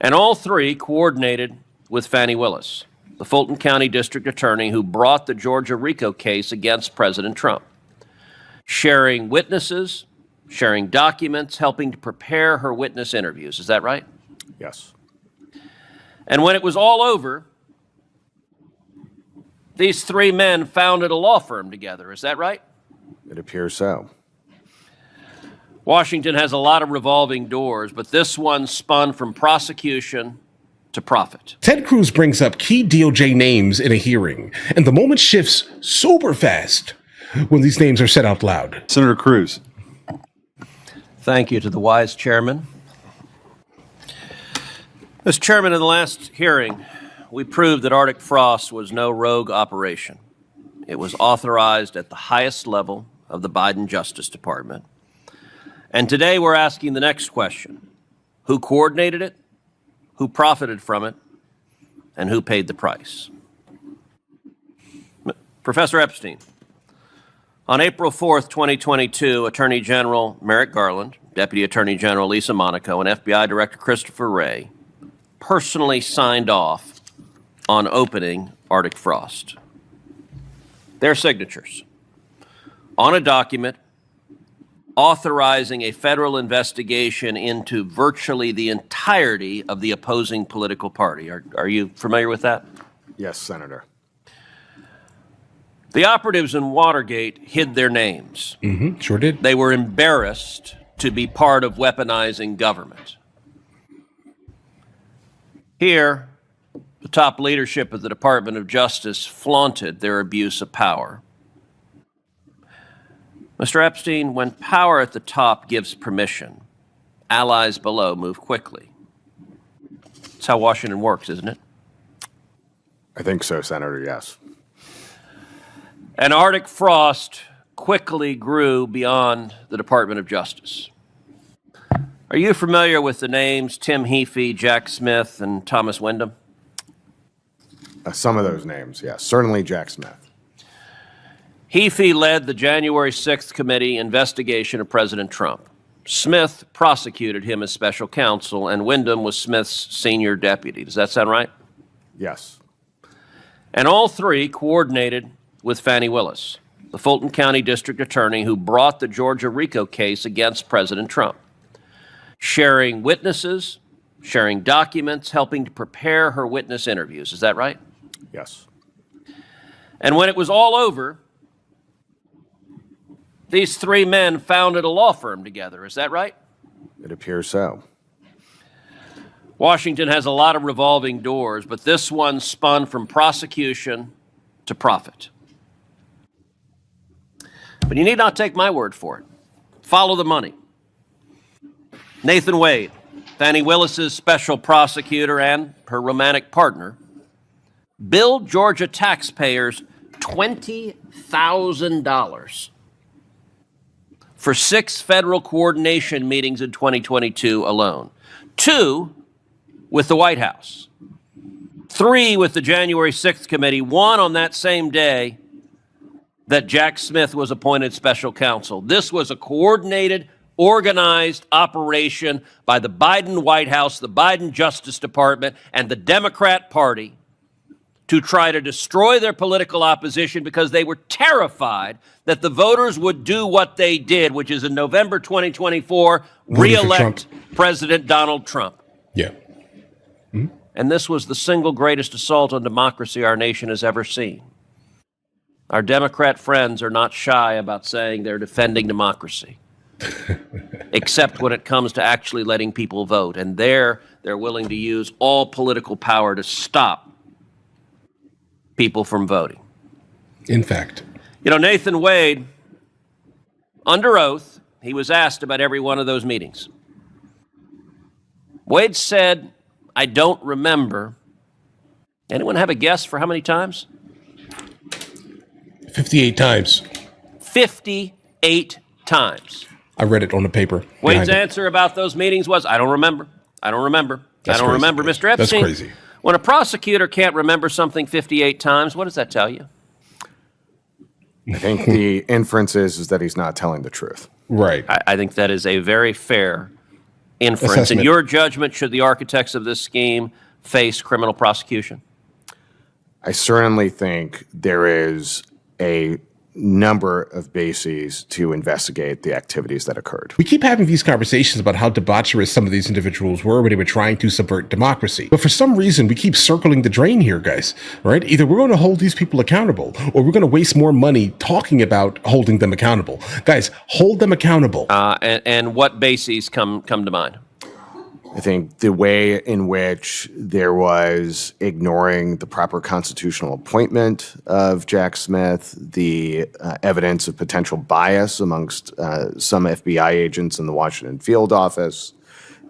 And all three coordinated with Fani Willis, the Fulton County District Attorney who brought the Georgia RICO case against President Trump, sharing witnesses, sharing documents, helping to prepare her witness interviews. Is that right? Yes. And when it was all over, these three men founded a law firm together. Is that right? It appears so. Washington has a lot of revolving doors, but this one spun from prosecution to profit. Ted Cruz brings up key DOJ names in a hearing, and the moment shifts super fast when these names are said out loud. Senator Cruz. Thank you to the wise chairman. Mr. Chairman, in the last hearing, we proved that Arctic Frost was no rogue operation. It was authorized at the highest level of the Biden Justice Department. And today we're asking the next question. Who coordinated it? Who profited from it? And who paid the price? Professor Epstein, on April 4th, 2022, Attorney General Merrick Garland, Deputy Attorney General Lisa Monaco, and FBI Director Christopher Wray personally signed off on opening Arctic Frost. Their signatures on a document authorizing a federal investigation into virtually the entirety of the opposing political party. Are you familiar with that? Yes, Senator. The operatives in Watergate hid their names. Sure did. They were embarrassed to be part of weaponizing government. Here, the top leadership of the Department of Justice flaunted their abuse of power. Mr. Epstein, when power at the top gives permission, allies below move quickly. That's how Washington works, isn't it? I think so, Senator, yes. And Arctic Frost quickly grew beyond the Department of Justice. Are you familiar with the names Tim Heaphy, Jack Smith, and Thomas Wyndham? Some of those names, yes. Certainly Jack Smith. Heaphy led the January 6th committee investigation of President Trump. Smith prosecuted him as special counsel, and Wyndham was Smith's senior deputy. Does that sound right? Yes. And all three coordinated with Fani Willis, the Fulton County District Attorney who brought the Georgia RICO case against President Trump, sharing witnesses, sharing documents, helping to prepare her witness interviews. Is that right? Yes. And when it was all over, these three men founded a law firm together. Is that right? It appears so. Washington has a lot of revolving doors, but this one spun from prosecution to profit. But you need not take my word for it. Follow the money. Nathan Wade, Fani Willis's special prosecutor and her romantic partner, billed Georgia taxpayers $20,000 for 6 federal coordination meetings in 2022 alone. 2 with the White House, 3 with the January 6th committee, 1 on that same day that Jack Smith was appointed special counsel. This was a coordinated, organized operation by the Biden White House, the Biden Justice Department, and the Democrat Party to try to destroy their political opposition because they were terrified that the voters would do what they did, which is in November 2024, re-elect President Donald Trump. Yeah. And this was the single greatest assault on democracy our nation has ever seen. Our Democrat friends are not shy about saying they're defending democracy, except when it comes to actually letting people vote. And they're willing to use all political power to stop people from voting. In fact. You know, Nathan Wade, under oath, he was asked about every one of those meetings. Wade said, "I don't remember." Anyone have a guess for how many times? 58 times. 58 times. I read it on the paper. Wade's answer about those meetings was, "I don't remember. I don't remember. I don't remember." Mr. Epstein, that's crazy. When a prosecutor can't remember something 58 times, what does that tell you? I think the inference is that he's not telling the truth. Right. I think that is a very fair inference. In assessment. your judgment, should the architects of this scheme face criminal prosecution? I certainly think there is a number of bases to investigate the activities that occurred. We keep having these conversations about how debaucherous some of these individuals were when they were trying to subvert democracy. But for some reason, we keep circling the drain here, guys, right? Either we're going to hold these people accountable or we're going to waste more money talking about holding them accountable. Guys, hold them accountable. And what bases come to mind? I think the way in which there was ignoring the proper constitutional appointment of Jack Smith, the evidence of potential bias amongst some FBI agents in the Washington field office,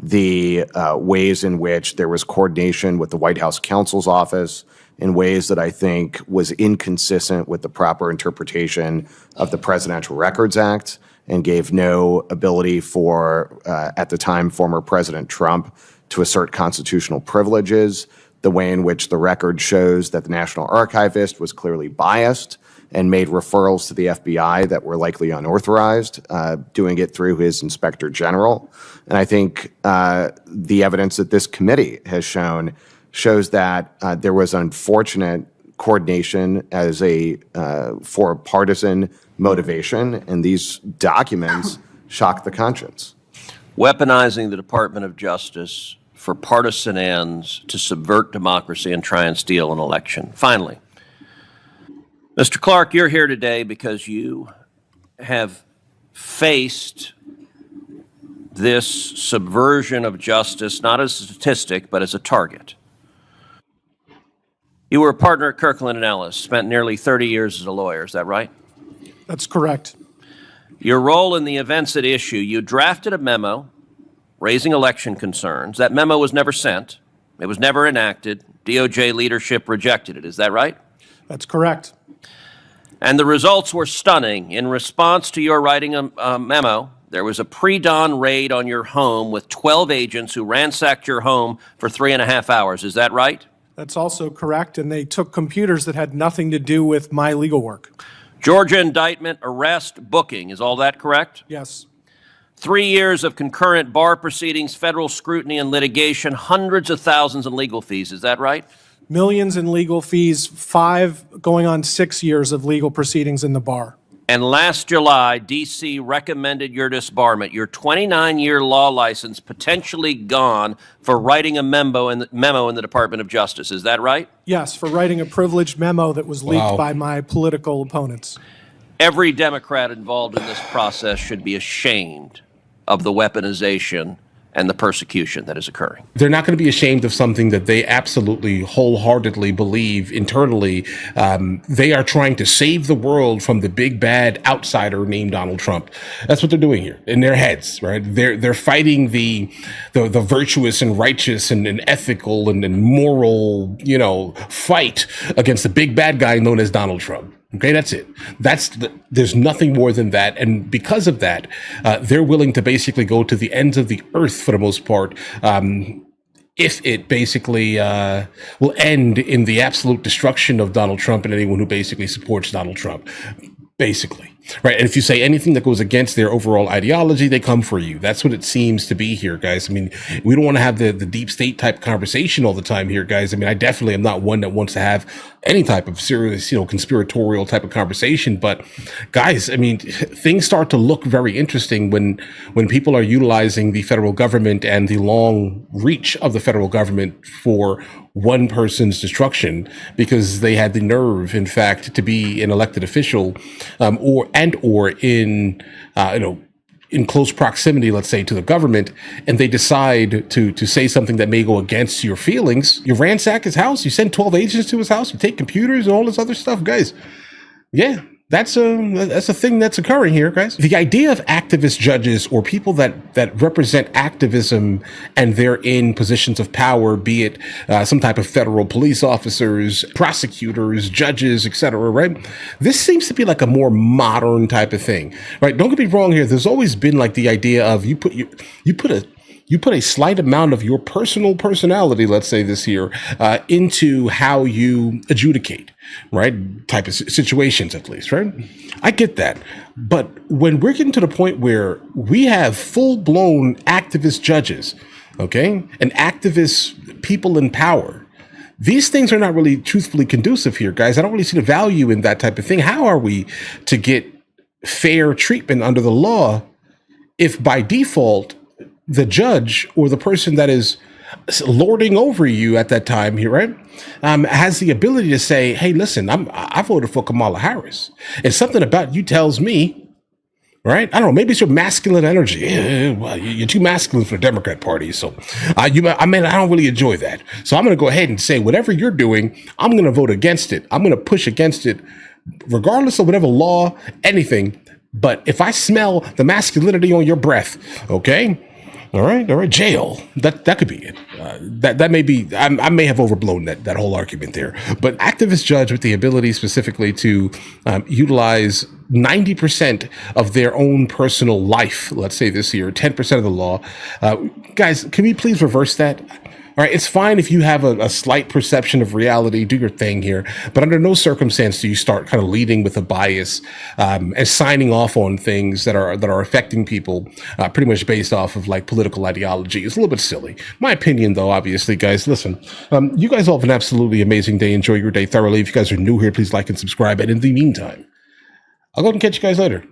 the ways in which there was coordination with the White House counsel's office in ways that I think was inconsistent with the proper interpretation of the Presidential Records Act, and gave no ability for, at the time, former President Trump to assert constitutional privileges, the way in which the record shows that the National Archivist was clearly biased and made referrals to the FBI that were likely unauthorized, doing it through his Inspector General. And I think the evidence that this committee has shown shows that there was unfortunate coordination as for partisan motivation, and these documents shock the conscience. Weaponizing the Department of Justice for partisan ends to subvert democracy and try and steal an election. Finally, Mr. Clark, you're here today because you have faced this subversion of justice not as a statistic, but as a target. You were a partner at Kirkland & Ellis, spent nearly 30 years as a lawyer, is that right? That's correct. Your role in the events at issue, you drafted a memo raising election concerns. That memo was never sent. It was never enacted. DOJ leadership rejected it, is that right? That's correct. And the results were stunning. In response to your writing a memo, there was a pre-dawn raid on your home with 12 agents who ransacked your home for 3.5 hours, is that right? That's also correct, and they took computers that had nothing to do with my legal work. Georgia indictment, arrest, booking. Is all that correct? Yes. 3 years of concurrent bar proceedings, federal scrutiny and litigation, hundreds of thousands in legal fees. Is that right? Millions in legal fees, 5 going on 6 years of legal proceedings in the bar. And last July, D.C. recommended your disbarment, your 29-year law license potentially gone for writing a memo in the Department of Justice. Is that right? Yes, for writing a privileged memo that was leaked Wow. by my political opponents. Every Democrat involved in this process should be ashamed of the weaponization and the persecution that is occurring. They're not going to be ashamed of something that they absolutely wholeheartedly believe internally. They are trying to save the world from the big bad outsider named Donald Trump. That's what they're doing here in their heads, right? They're fighting the virtuous and righteous and ethical and moral, fight against the big bad guy known as Donald Trump. Okay, that's it. There's nothing more than that. And because of that, they're willing to basically go to the ends of the earth for the most part, if it basically will end in the absolute destruction of Donald Trump and anyone who basically supports Donald Trump. Basically, right? And if you say anything that goes against their overall ideology, they come for you. That's what it seems to be here, guys. I mean, we don't want to have the deep state type conversation all the time here, guys. I mean, I definitely am not one that wants to have any type of serious, conspiratorial type of conversation. But guys, I mean, things start to look very interesting when people are utilizing the federal government and the long reach of the federal government for one person's destruction because they had the nerve, in fact, to be an elected official, or in close proximity, let's say, to the government, and they decide to say something that may go against your feelings. You ransack his house, you send 12 agents to his house, you take computers and all this other stuff, guys. Yeah. That's a thing that's occurring here, guys. The idea of activist judges or people that represent activism and they're in positions of power, be it some type of federal police officers, prosecutors, judges, etc., right? This seems to be like a more modern type of thing, right? Don't get me wrong here. There's always been like the idea of you put you put a slight amount of your personal personality, let's say this year, into how you adjudicate, right? Type of situations, at least, right? I get that. But when we're getting to the point where we have full-blown activist judges, okay, and activist people in power, these things are not really truthfully conducive here, guys. I don't really see the value in that type of thing. How are we to get fair treatment under the law if by default the judge or the person that is lording over you at that time here, right, has the ability to say, hey, listen, I voted for Kamala Harris. And something about you tells me, right? I don't know, maybe it's your masculine energy. Well, you're too masculine for the Democrat Party. So I don't really enjoy that. So I'm going to go ahead and say whatever you're doing, I'm going to vote against it. I'm going to push against it, regardless of whatever law, anything. But if I smell the masculinity on your breath, okay, all right, jail. That could be it. That may be. I may have overblown that whole argument there. But activist judge with the ability specifically to utilize 90% of their own personal life, let's say this year, 10% of the law. Guys, can we please reverse that? All right, it's fine if you have a slight perception of reality, do your thing here, but under no circumstance do you start kind of leading with a bias and signing off on things that are affecting people pretty much based off of like political ideology. It's a little bit silly. My opinion, though, obviously, guys, listen, you guys all have an absolutely amazing day. Enjoy your day thoroughly. If you guys are new here, please like and subscribe. And in the meantime, I'll go ahead and catch you guys later.